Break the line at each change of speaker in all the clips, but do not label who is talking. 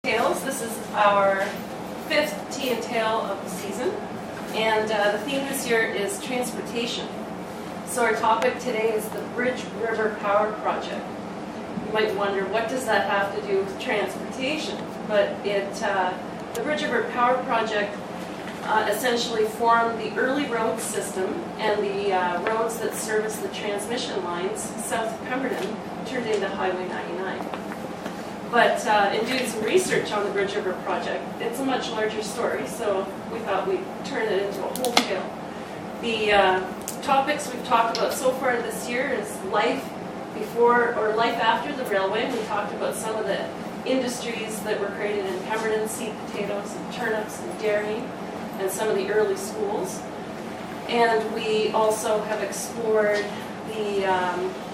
Tales. This is our 5th tea and tale of the season, and the theme this year is transportation. So our topic today is the Bridge River Power Project. You might wonder, what does that have to do with transportation? But the Bridge River Power Project essentially formed the early road system, and the roads that service the transmission lines south of Pemberton turned into Highway 99. But in doing some research on the Bridge River Project, it's a much larger story, so we thought we'd turn it into a whole tale. The topics we've talked about so far this year is life before or life after the railway. We talked about some of the industries that were created in Pemberton, seed potatoes and turnips and dairying, and some of the early schools. And we also have explored the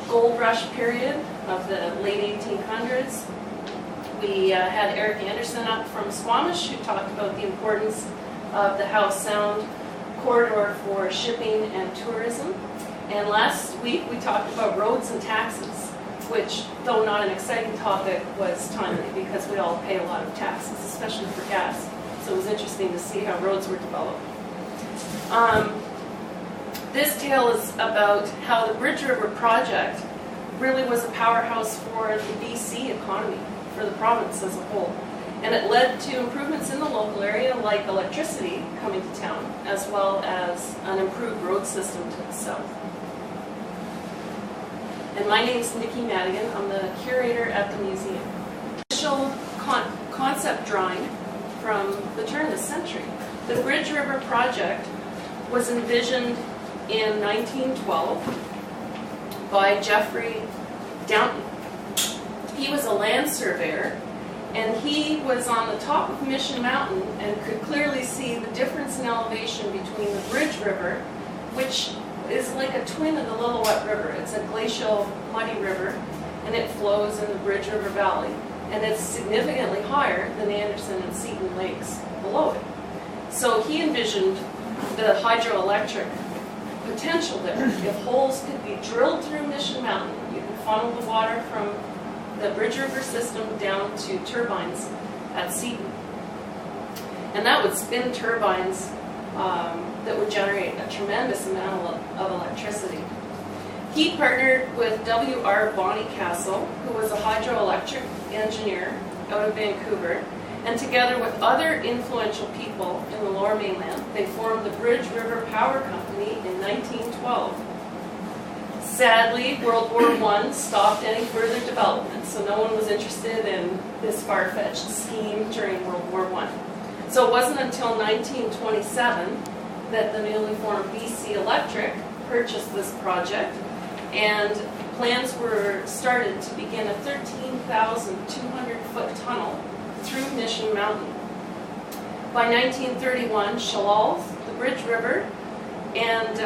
gold rush period of the late 1800s. We had Eric Anderson up from Squamish, who talked about the importance of the Howe Sound corridor for shipping and tourism. And last week we talked about roads and taxes, which, though not an exciting topic, was timely because we all pay a lot of taxes, especially for gas. So it was interesting to see how roads were developed. This tale is about how the Bridge River Project really was a powerhouse for the BC economy, for the province as a whole. And it led to improvements in the local area, like electricity coming to town, as well as an improved road system to the south. And my name is Niki Madigan. I'm the curator at the museum. Initial concept drawing from the turn of the century. The Bridge River Project was envisioned in 1912 by Geoffrey Downton. He was a land surveyor, and he was on the top of Mission Mountain and could clearly see the difference in elevation between the Bridge River, which is like a twin of the Lillooet River. It's a glacial, muddy river, and it flows in the Bridge River Valley. And it's significantly higher than the Anderson and Seton Lakes below it. So he envisioned the hydroelectric potential there. If holes could be drilled through Mission Mountain, you can funnel the water from the Bridge River system down to turbines at Seton. And that would spin turbines that would generate a tremendous amount of electricity. He partnered with W.R. Bonnycastle, who was a hydroelectric engineer out of Vancouver, and together with other influential people in the Lower Mainland, they formed the Bridge River Power Company in 1912. Sadly, World War I stopped any further development, so no one was interested in this far-fetched scheme during World War I. So it wasn't until 1927 that the newly formed BC Electric purchased this project, and plans were started to begin a 13,200-foot tunnel through Mission Mountain. By 1931, Shalal, the Bridge River, and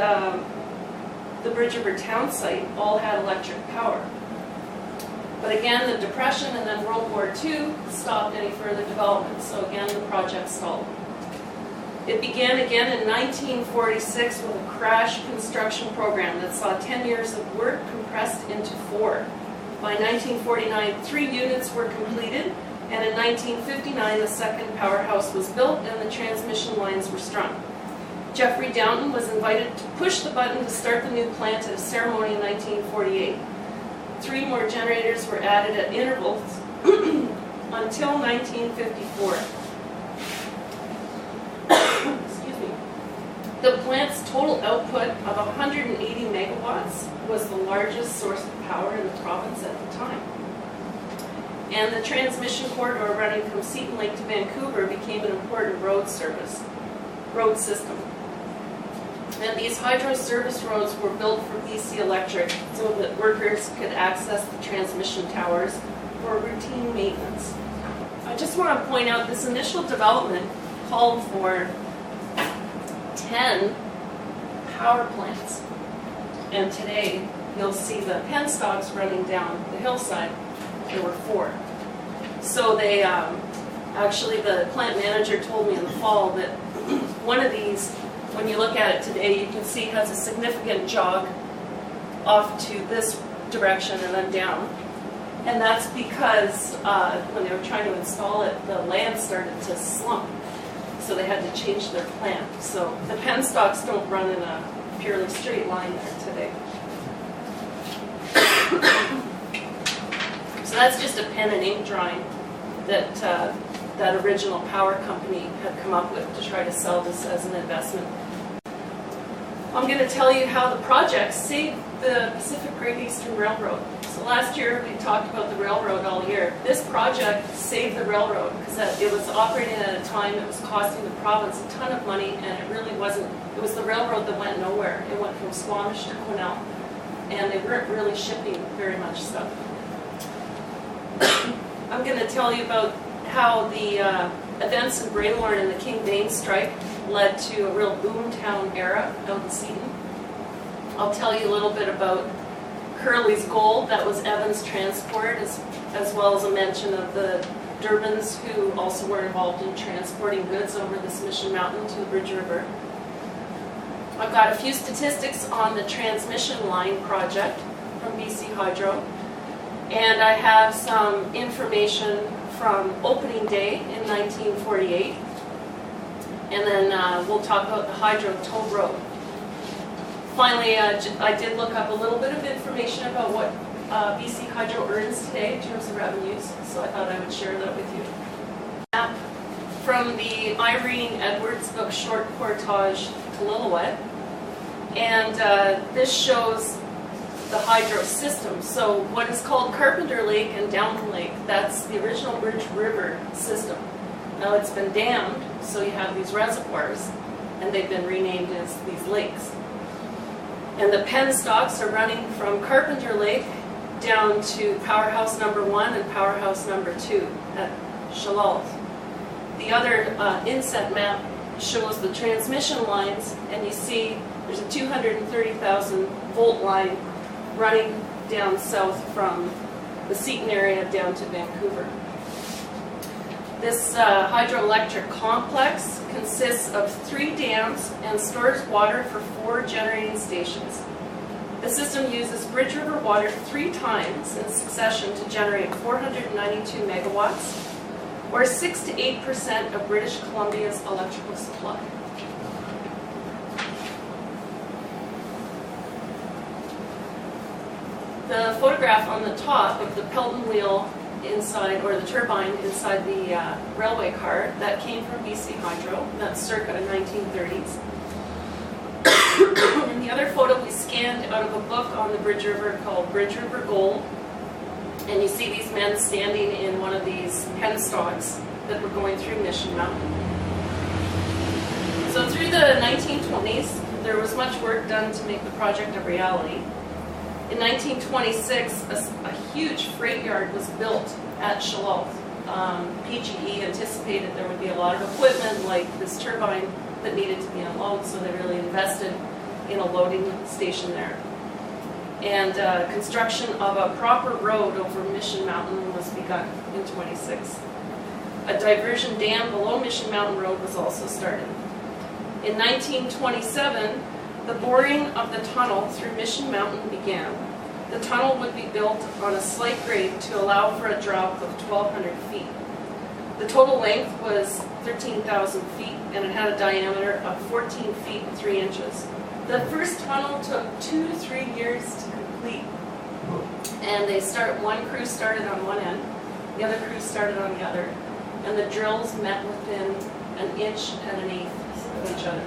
the Bridge River town site all had electric power. But again, the Depression and then World War II stopped any further development, so again the project stalled. It began again in 1946 with a crash construction program that saw 10 years of work compressed into 4. By 1949, 3 units were completed, and in 1959 the second powerhouse was built and the transmission lines were strung. Geoffrey Downton was invited to push the button to start the new plant at a ceremony in 1948. 3 more generators were added at intervals until 1954. Excuse me. The plant's total output of 180 megawatts was the largest source of power in the province at the time. And the transmission corridor running from Seton Lake to Vancouver became an important road system. And these hydro service roads were built for BC Electric so that workers could access the transmission towers for routine maintenance. I just want to point out this initial development called for 10 power plants. And today you'll see the penstocks running down the hillside. There were 4. So they actually, the plant manager told me in the fall that one of these, when you look at it today, you can see it has a significant jog off to this direction and then down. And that's because when they were trying to install it, the land started to slump. So they had to change their plan. So the penstocks don't run in a purely straight line there today. So that's just a pen and ink drawing that that original power company had come up with to try to sell this as an investment. I'm going to tell you how the project saved the Pacific Great Eastern Railroad. So last year we talked about the railroad all year. This project saved the railroad because it was operating at a time that was costing the province a ton of money, and it really wasn't, it was the railroad that went nowhere. It went from Squamish to Quesnel, and they weren't really shipping very much stuff. I'm going to tell you about how the events in Braylorn and the King Bain strike led to a real boomtown era out in Seaton. I'll tell you a little bit about Curley's Gold, that was Evans Transport, as well as a mention of the Durbans, who also were involved in transporting goods over this Mission Mountain to the Bridge River. I've got a few statistics on the transmission line project from BC Hydro, and I have some information from opening day in 1948, and then we'll talk about the Hydro Toll Road. Finally, I did look up a little bit of information about what BC Hydro earns today in terms of revenues, so I thought I would share that with you. Map from the Irene Edwards book, Short Portage to Lillooet, and this shows the hydro system. So what is called Carpenter Lake and Downton Lake, that's the original Bridge River system. Now it's been dammed, so you have these reservoirs, and they've been renamed as these lakes. And the penstocks are running from Carpenter Lake down to Powerhouse number 1 and Powerhouse number 2 at Shalalt. The other inset map shows the transmission lines, and you see there's a 230,000 volt line running down south from the Seaton area down to Vancouver. This hydroelectric complex consists of 3 dams and stores water for 4 generating stations. The system uses Bridge River water 3 times in succession to generate 492 megawatts, or 6 to 8% of British Columbia's electrical supply. The photograph on the top of the Pelton wheel inside, or the turbine inside the railway car, that came from BC Hydro. That's circa 1930s. And the other photo we scanned out of a book on the Bridge River called Bridge River Gold. And you see these men standing in one of these penstocks that were going through Mission Mountain. So through the 1920s, there was much work done to make the project a reality. In 1926, a huge freight yard was built at Shalalt. PGE anticipated there would be a lot of equipment like this turbine that needed to be unloaded, so they really invested in a loading station there. And construction of a proper road over Mission Mountain was begun in 26. A diversion dam below Mission Mountain Road was also started. In 1927, the boring of the tunnel through Mission Mountain began. The tunnel would be built on a slight grade to allow for a drop of 1,200 feet. The total length was 13,000 feet, and it had a diameter of 14 feet and 3 inches. The first tunnel took 2 to 3 years to complete, and one crew started on one end, the other crew started on the other, and the drills met within 1 inch and 1/8 of each other.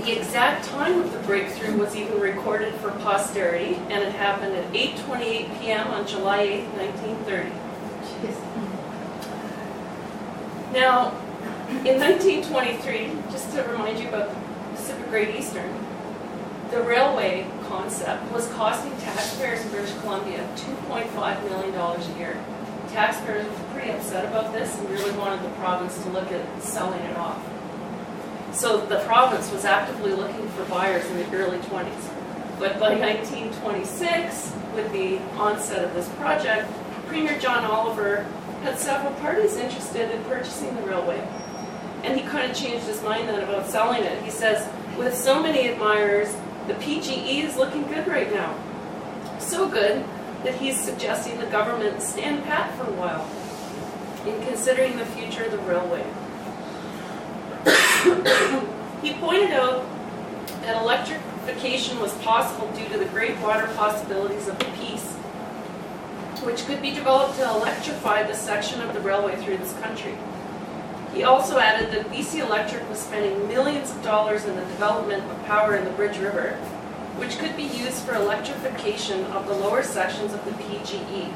The exact time of the breakthrough was even recorded for posterity, and it happened at 8:28 p.m. on July 8, 1930. Now, in 1923, just to remind you about the Pacific Great Eastern, the railway concept was costing taxpayers in British Columbia $2.5 million a year. Taxpayers were pretty upset about this and really wanted the province to look at selling it off. So the province was actively looking for buyers in the early 20s. But by 1926, with the onset of this project, Premier John Oliver had several parties interested in purchasing the railway. And he kind of changed his mind then about selling it. He says, with so many admirers, the PGE is looking good right now. So good that he's suggesting the government stand pat for a while in considering the future of the railway. He pointed out that electrification was possible due to the great water possibilities of the Peace, which could be developed to electrify this section of the railway through this country. He also added that BC Electric was spending millions of dollars in the development of power in the Bridge River, which could be used for electrification of the lower sections of the PGE.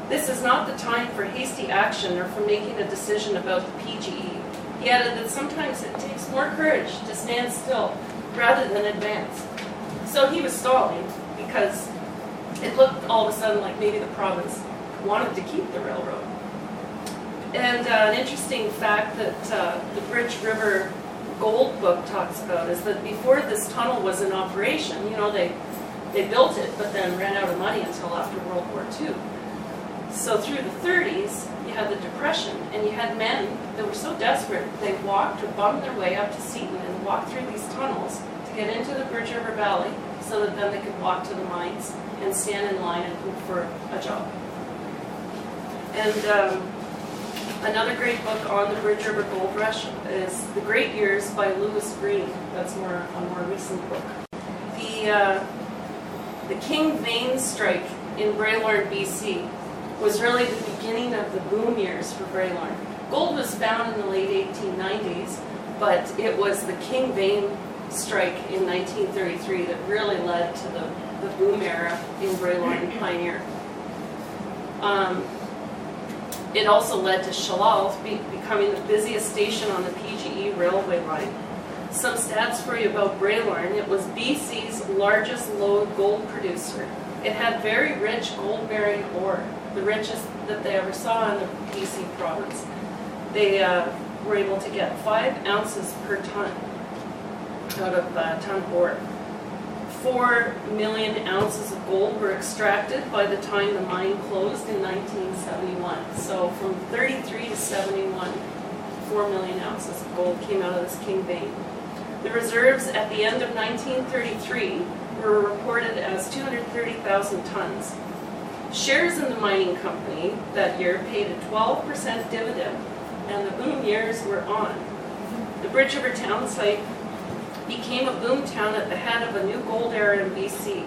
This is not the time for hasty action or for making a decision about the PGE. He added that sometimes it takes more courage to stand still rather than advance. So he was stalling because it looked all of a sudden like maybe the province wanted to keep the railroad. And an interesting fact that the Bridge River Gold Book talks about is that before this tunnel was in operation, you know, they built it but then ran out of money until after World War II. So through the 30s, you had the Depression, and you had men that were so desperate they walked or bummed their way up to Seton and walked through these tunnels to get into the Bridge River Valley so that then they could walk to the mines and stand in line and look for a job. And another great book on the Bridge River Gold Rush is The Great Years by Lewis Green. That's a more recent book. The King Vein strike in Braylorn, BC was really the beginning of the boom years for Braylorn. Gold was found in the late 1890s, but it was the King Vein strike in 1933 that really led to the boom era in Braylorn and Pioneer. It also led to Shalal becoming the busiest station on the PGE railway line. Some stats for you about Braylorn. It was BC's largest lode gold producer. It had very rich gold-bearing ore, the richest that they ever saw in the BC province. They were able to get 5 ounces per ton out of ton ore. 4 million ounces of gold were extracted by the time the mine closed in 1971. So from 33 to 71, 4 million ounces of gold came out of this King Vein. The reserves at the end of 1933 were reported as 230,000 tons. Shares in the mining company that year paid a 12% dividend, and the boom years were on. The Bridge River town site became a boom town at the head of a new gold era in BC,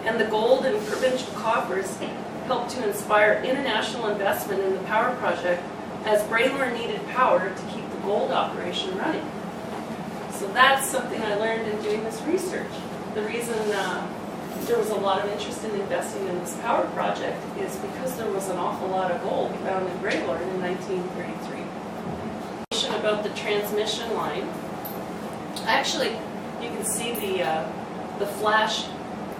and the gold in provincial coffers helped to inspire international investment in the power project as Braylorn needed power to keep the gold operation running. So that's something I learned in doing this research. The reason there was a lot of interest in investing in this power project is because there was an awful lot of gold found in Braylorn in 1933. About the transmission line. Actually, you can see the flash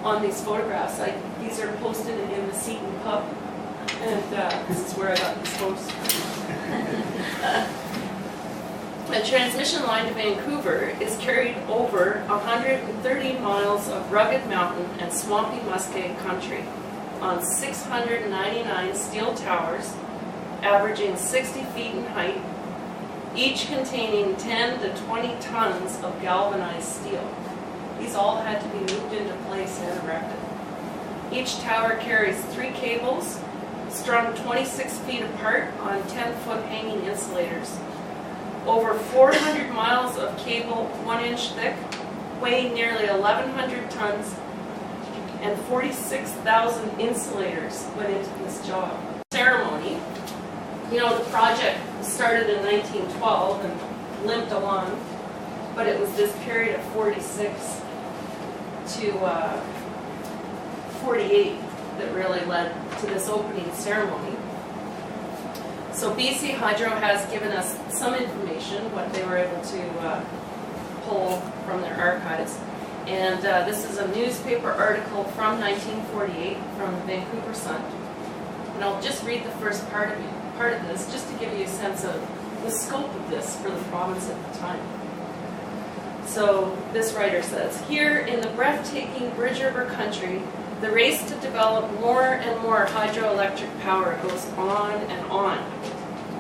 on these photographs. These are posted in the Seton pub, and this is where I got these photos. The transmission line to Vancouver is carried over 130 miles of rugged mountain and swampy muskeg country on 699 steel towers, averaging 60 feet in height, each containing 10 to 20 tons of galvanized steel. These all had to be moved into place and erected. Each tower carries 3 cables strung 26 feet apart on 10-foot hanging insulators. Over 400 miles of cable 1 inch thick, weighing nearly 1,100 tons, and 46,000 insulators went into this job. Ceremony. You know, the project started in 1912 and limped along, but it was this period of 46 to 48 that really led to this opening ceremony. So BC Hydro has given us some information, what they were able to pull from their archives. And this is a newspaper article from 1948 from the Vancouver Sun. And I'll just read the first part of this, just to give you a sense of the scope of this for the province at the time. So this writer says, here in the breathtaking Bridge River country, the race to develop more and more hydroelectric power goes on and on.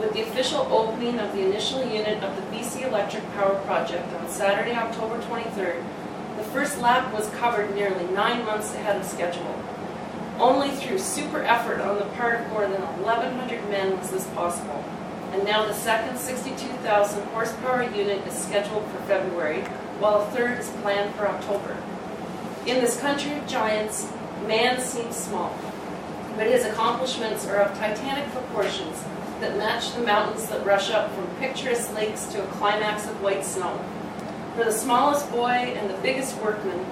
With the official opening of the initial unit of the BC Electric Power Project on Saturday, October 23rd, the first lap was covered nearly 9 months ahead of schedule. Only through super effort on the part of more than 1,100 men was this possible. And now the second 62,000 horsepower unit is scheduled for February, while a third is planned for October. In this country of giants, man seems small, but his accomplishments are of titanic proportions that match the mountains that rush up from picturesque lakes to a climax of white snow. For the smallest boy and the biggest workman,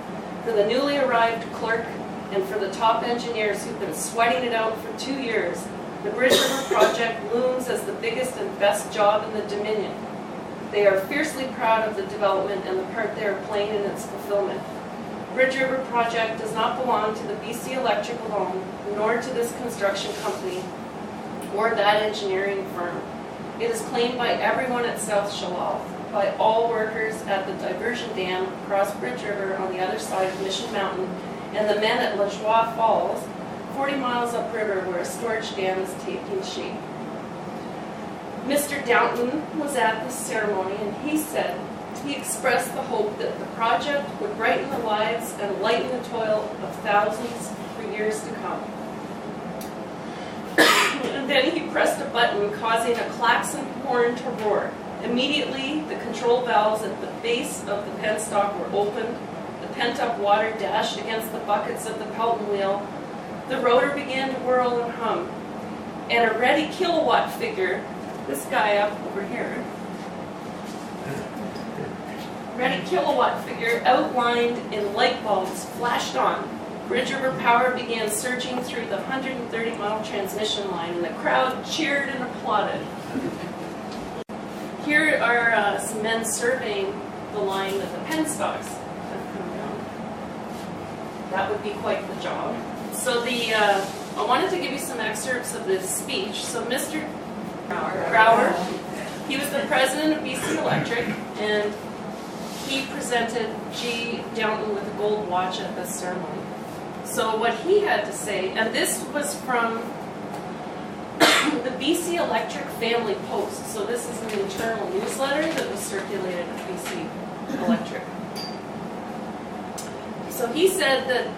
for the newly arrived clerk, and for the top engineers who've been sweating it out for 2 years, the Bridge River Project looms as the biggest and best job in the Dominion. They are fiercely proud of the development and the part they are playing in its fulfillment. Bridge River Project does not belong to the BC Electric alone, nor to this construction company or that engineering firm. It is claimed by everyone at South Shalal, by all workers at the diversion dam across Bridge River on the other side of Mission Mountain, and the men at La Joie Falls, 40 miles upriver where a storage dam is taking shape. Mr. Downton was at this ceremony, and he expressed the hope that the project would brighten the lives and lighten the toil of thousands for years to come. And then he pressed a button, causing a klaxon horn to roar. Immediately, the control valves at the base of the penstock were opened. The pent-up water dashed against the buckets of the Pelton wheel. The rotor began to whirl and hum. And a ready kilowatt figure, this guy up over here, ready kilowatt figure outlined in light bulbs flashed on. Bridge River Power began surging through the 130-mile transmission line, and the crowd cheered and applauded. Here are some men surveying the line that the penstocks have come down. That would be quite the job. So I wanted to give you some excerpts of this speech. So Mr. Brower, he was the president of BC Electric, and he presented G. Downton with a gold watch at this ceremony. So what he had to say, and this was from the BC Electric Family Post. So this is an internal newsletter that was circulated at BC Electric. So he said that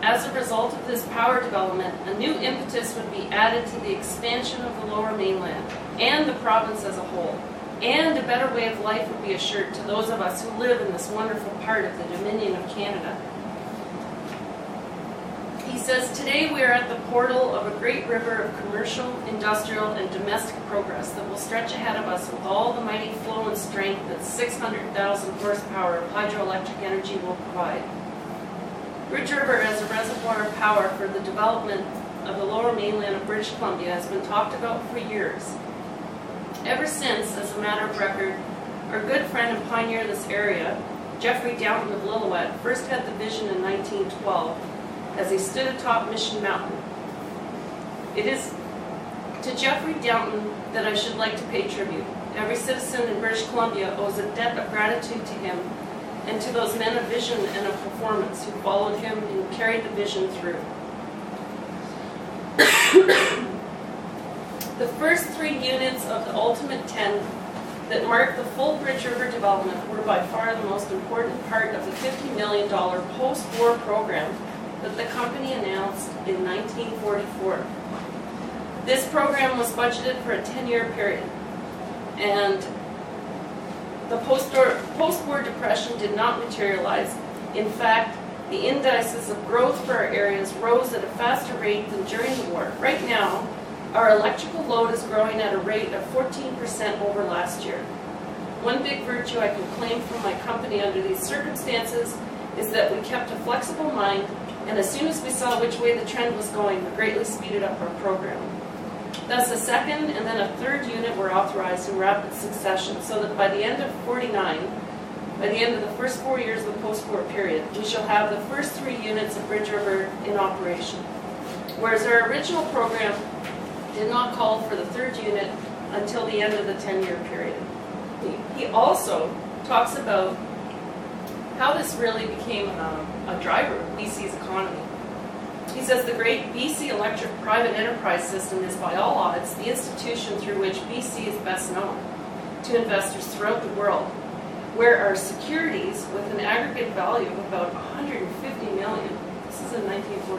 as a result of this power development, a new impetus would be added to the expansion of the Lower Mainland and the province as a whole. And a better way of life would be assured to those of us who live in this wonderful part of the Dominion of Canada. He says, today we are at the portal of a great river of commercial, industrial, and domestic progress that will stretch ahead of us with all the mighty flow and strength that 600,000 horsepower of hydroelectric energy will provide. Bridge River as a reservoir of power for the development of the Lower Mainland of British Columbia has been talked about for years. Ever since, as a matter of record, our good friend and pioneer of this area, Geoffrey Downton of Lillooet, first had the vision in 1912 as he stood atop Mission Mountain. It is to Geoffrey Downton that I should like to pay tribute. Every citizen in British Columbia owes a debt of gratitude to him and to those men of vision and of performance who followed him and carried the vision through. The first 3 units of the ultimate 10 that marked the full Bridge River development were by far the most important part of the $50 million post-war program that the company announced in 1944. This program was budgeted for a 10-year period, and the post-war depression did not materialize. In fact, the indices of growth for our areas rose at a faster rate than during the war. Right now, our electrical load is growing at a rate of 14% over last year. One big virtue I can claim from my company under these circumstances is that we kept a flexible mind, and as soon as we saw which way the trend was going, we greatly speeded up our program. Thus, a second and then a third unit were authorized in rapid succession, so that by the end of '49, by the end of the first 4 years of the post-war period, we shall have the first 3 units of Bridge River in operation. Whereas our original program did not call for the third unit until the end of the 10-year period. He also talks about how this really became a driver of BC's economy. He says the great BC Electric private enterprise system is by all odds the institution through which BC is best known to investors throughout the world, where our securities with an aggregate value of about $150 million, this is in 1944,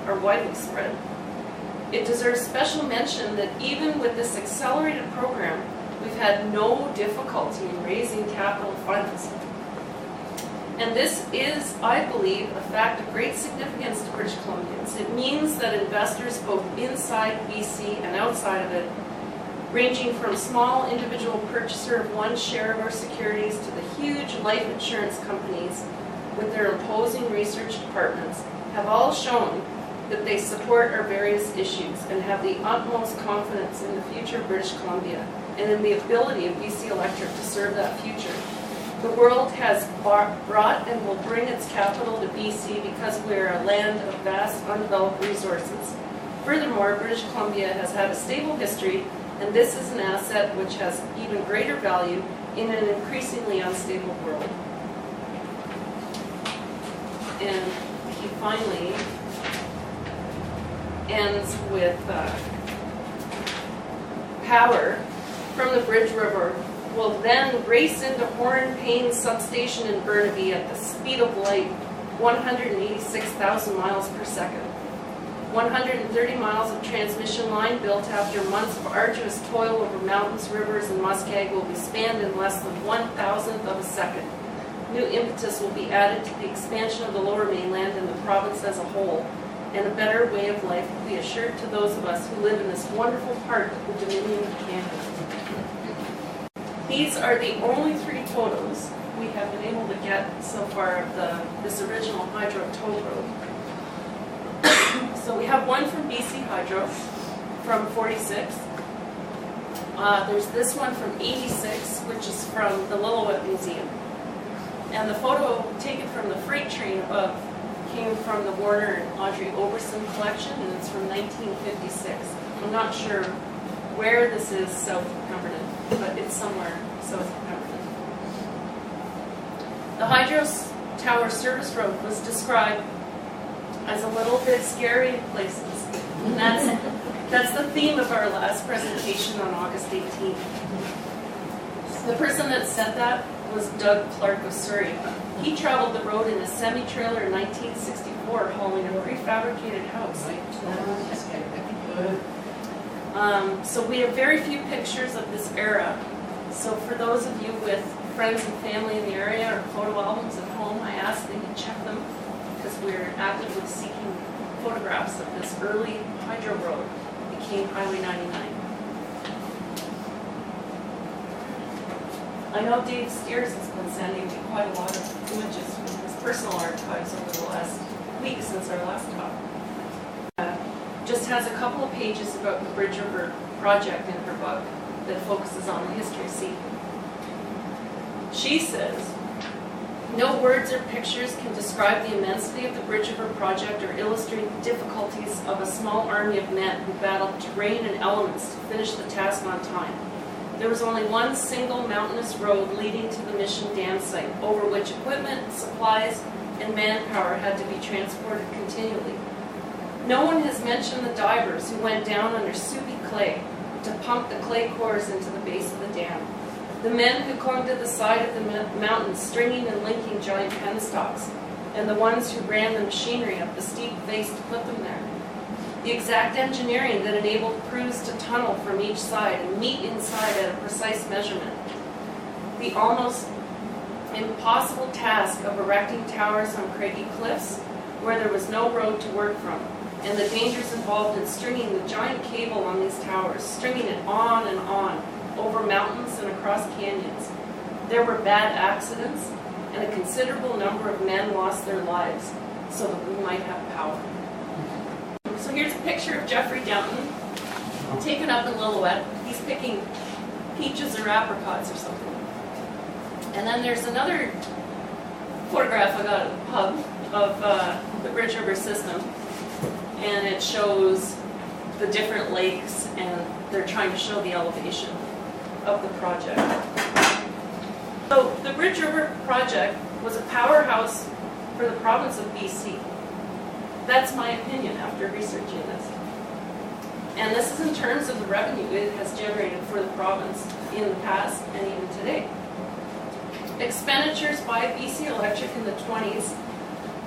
are widely spread. It deserves special mention that even with this accelerated program, we've had no difficulty in raising capital funds. And this is, I believe, a fact of great significance to British Columbians. It means that investors both inside BC and outside of it, ranging from small individual purchaser of one share of our securities to the huge life insurance companies with their imposing research departments, have all shown that they support our various issues and have the utmost confidence in the future of British Columbia and in the ability of BC Electric to serve that future. The world has brought and will bring its capital to BC because we are a land of vast undeveloped resources. Furthermore, British Columbia has had a stable history, and this is an asset which has even greater value in an increasingly unstable world. And he finally ends with power from the Bridge River will then race into Horn Payne substation in Burnaby at the speed of light, 186,000 miles per second. 130 miles of transmission line built after months of arduous toil over mountains, rivers, and muskeg will be spanned in less than 1,000th of a second. New impetus will be added to the expansion of the Lower Mainland and the province as a whole, and a better way of life will be assured to those of us who live in this wonderful part of the Dominion of Canada. These are the only 3 photos we have been able to get so far of this original Hydro toll road. So we have one from BC Hydro from 46. There's this one from 86, which is from the Lillooet Museum. And the photo taken from the freight train above came from the Warner and Audrey Oberson collection, and it's from 1956. I'm not sure where this is south of Pemberton, but it's somewhere south of Pemberton. The Hydro Tower Service Road was described as a little bit scary in places. And that's the theme of our last presentation on August 18th. The person that said that was Doug Clark of Surrey. He traveled the road in a semi-trailer in 1964 hauling a prefabricated house. So we have very few pictures of this era. So for those of you with friends and family in the area or photo albums at home, I ask that you check them because we're actively seeking photographs of this early hydro road that became Highway 99. I know Dave Steers has been sending me quite a lot of images from his personal archives over the last week since our last talk. Just has a couple of pages about the Bridge River project in her book that focuses on the history. See, she says, no words or pictures can describe the immensity of the Bridge River project or illustrate the difficulties of a small army of men who battled terrain and elements to finish the task on time. There was only one single mountainous road leading to the Mission Dam site, over which equipment, supplies, and manpower had to be transported continually. No one has mentioned the divers who went down under soupy clay to pump the clay cores into the base of the dam. The men who clung to the side of the mountain, stringing and linking giant penstocks, and the ones who ran the machinery up the steep face to put them there. The exact engineering that enabled crews to tunnel from each side and meet inside at a precise measurement. The almost impossible task of erecting towers on craggy cliffs where there was no road to work from, and the dangers involved in stringing the giant cable on these towers, stringing it on and on, over mountains and across canyons. There were bad accidents, and a considerable number of men lost their lives so that we might have power. So here's a picture of Jeffrey Downton, taken up in Lillooet. He's picking peaches or apricots or something. And then there's another photograph I got at the pub of the Bridge River system, and it shows the different lakes, and they're trying to show the elevation of the project. So the Bridge River project was a powerhouse for the province of BC. That's my opinion after researching this. And this is in terms of the revenue it has generated for the province in the past and even today. Expenditures by BC Electric in the 20s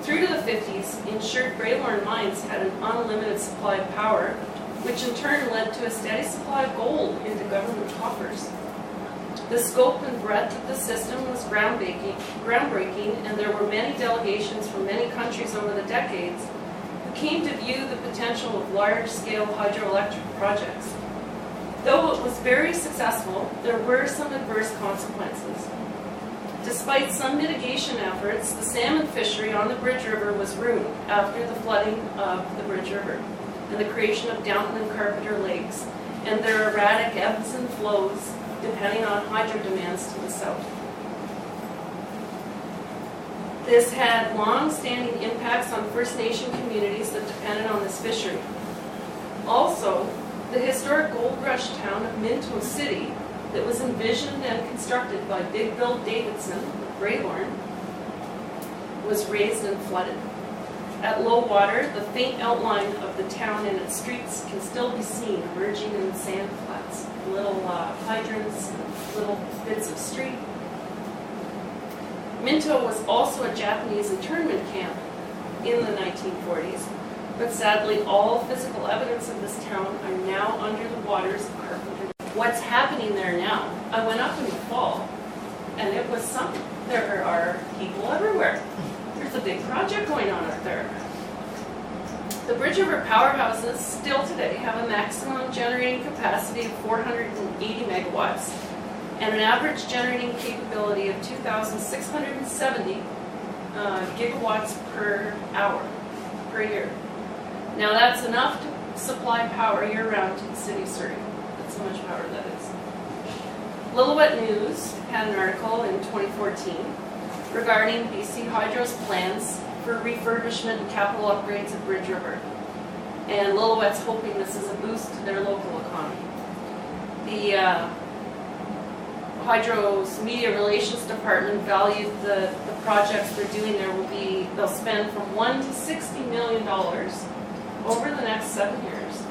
through to the 50s, insured Greylorn mines had an unlimited supply of power, which in turn led to a steady supply of gold into government coffers. The scope and breadth of the system was groundbreaking, and there were many delegations from many countries over the decades who came to view the potential of large-scale hydroelectric projects. Though it was very successful, there were some adverse consequences. Despite some mitigation efforts, the salmon fishery on the Bridge River was ruined after the flooding of the Bridge River and the creation of Downton and Carpenter lakes, and their erratic ebbs and flows depending on hydro demands to the south. This had long-standing impacts on First Nation communities that depended on this fishery. Also, the historic gold rush town of Minto City that was envisioned and constructed by Big Bill Davidson of Greylorn was raised and flooded. At low water, the faint outline of the town and its streets can still be seen emerging in the sand flats, little hydrants, little bits of street. Minto was also a Japanese internment camp in the 1940s, but sadly all physical evidence of this town are now under the waters of Carpenter. What's happening there now? I went up in the fall, and it was something. There are people everywhere. There's a big project going on up there. The Bridge River powerhouses still today have a maximum generating capacity of 480 megawatts and an average generating capability of 2,670 gigawatts per hour, per year. Now that's enough to supply power year-round to the city of Surrey. That's how much power that is. Lillooet News had an article in 2014 regarding BC Hydro's plans for refurbishment and capital upgrades of Bridge River. And Lillooet's hoping this is a boost to their local economy. The Hydro's media relations department valued the projects they're doing there they'll spend from $1 to $60 million over the next 7 years.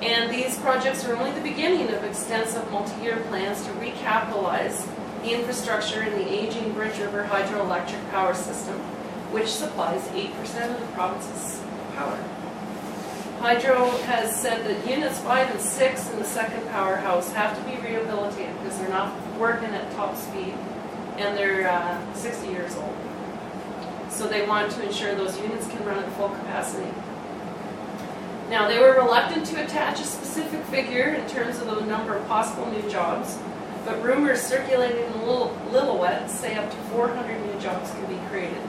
And these projects are only the beginning of extensive multi-year plans to recapitalize the infrastructure in the aging Bridge River hydroelectric power system, which supplies 8% of the province's power. Hydro has said that units 5 and 6 in the second powerhouse have to be rehabilitated because they're not working at top speed and they're 60 years old. So they want to ensure those units can run at full capacity. Now, they were reluctant to attach a specific figure in terms of the number of possible new jobs, but rumors circulating in Lillooet say up to 400 new jobs can be created.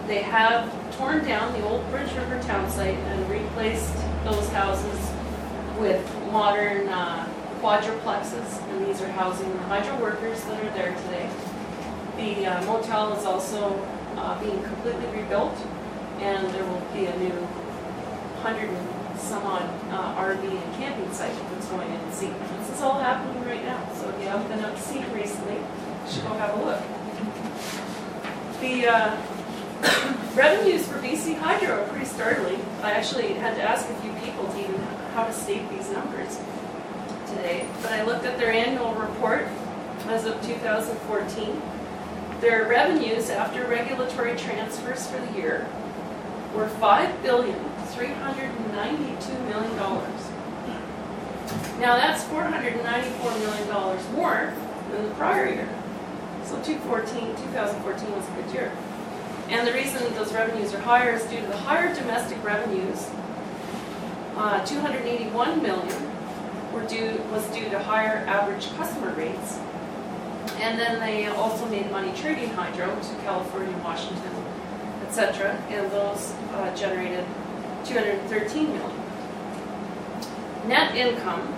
They have torn down the old Bridge River town site and replaced those houses with modern quadruplexes, and these are housing the hydro workers that are there today. The motel is also being completely rebuilt, and there will be a new 100 and some odd RV and camping site that's going in to see. This is all happening right now, so if you haven't been up to see it recently, you should go have a look. The revenues for BC Hydro are pretty startling. I actually had to ask a few people to even how to state these numbers today, but I looked at their annual report as of 2014. Their revenues after regulatory transfers for the year were $5,392 million. Now that's $494 million more than the prior year. So 2014 was a good year. And the reason that those revenues are higher is due to the higher domestic revenues. $281 million was due to higher average customer rates. And then they also made money trading hydro to California, Washington, etc. And those generated $213 million. Net income,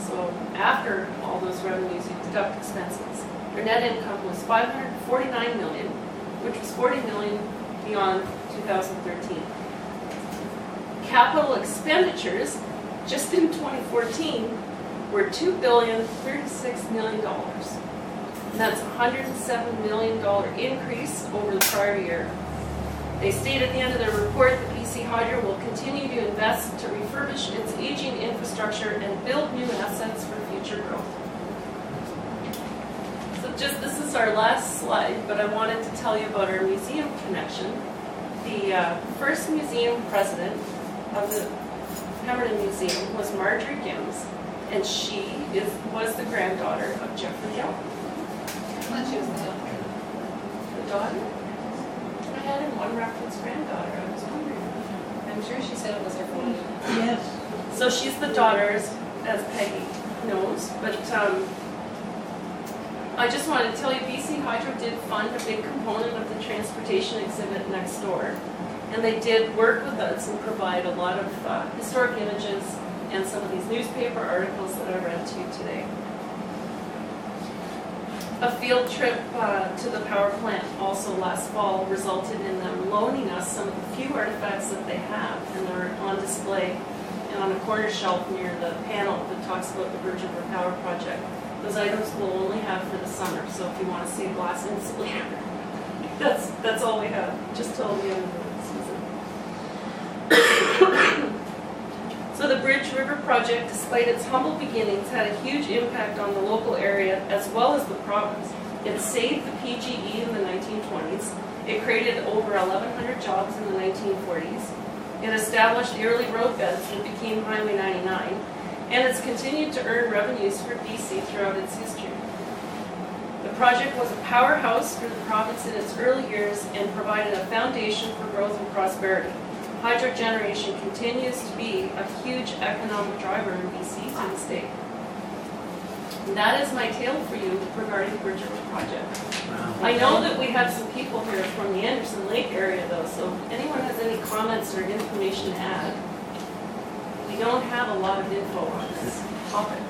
so after all those revenues, you deduct expenses. Their net income was $549 million, which was $40 million beyond 2013. Capital expenditures, just in 2014, were $2,036 million. And that's a $107 million increase over the prior year. They state at the end of their report that BC Hydro will continue to invest to refurbish its aging infrastructure and build new assets for future growth. So this is our last slide, but I wanted to tell you about our museum connection. The first museum president of the Pemberton Museum was Marjorie Gims, and she was the granddaughter of Jeffrey Gill.
I thought she was the daughter.
The daughter? I had in one reference granddaughter. I was wondering.
I'm sure she said it was her father.
Yes.
So she's the daughter, as Peggy knows, but I just wanted to tell you, BC Hydro did fund a big component of the transportation exhibit next door. And they did work with us and provide a lot of historic images and some of these newspaper articles that I read to you today. A field trip to the power plant also last fall resulted in them loaning us some of the few artifacts that they have, and they're on display and on a corner shelf near the panel that talks about the Bridge River Power Project. Those items we'll only have for the summer, so if you want to see a glass insulator, that's all we have, just till the end of the season. So the Bridge River Project, despite its humble beginnings, had a huge impact on the local area as well as the province. It saved the PGE in the 1920s. It created over 1,100 jobs in the 1940s. It established early roadbeds that became Highway 99, and it's continued to earn revenues for BC throughout its history. The project was a powerhouse for the province in its early years and provided a foundation for growth and prosperity. Hydro generation continues to be a huge economic driver in BC to this day. And that is my tale for you regarding the Bridge River Project. I know that we have some people here from the Anderson Lake area though, so if anyone has any comments or information to add, we don't have a lot of info on this topic.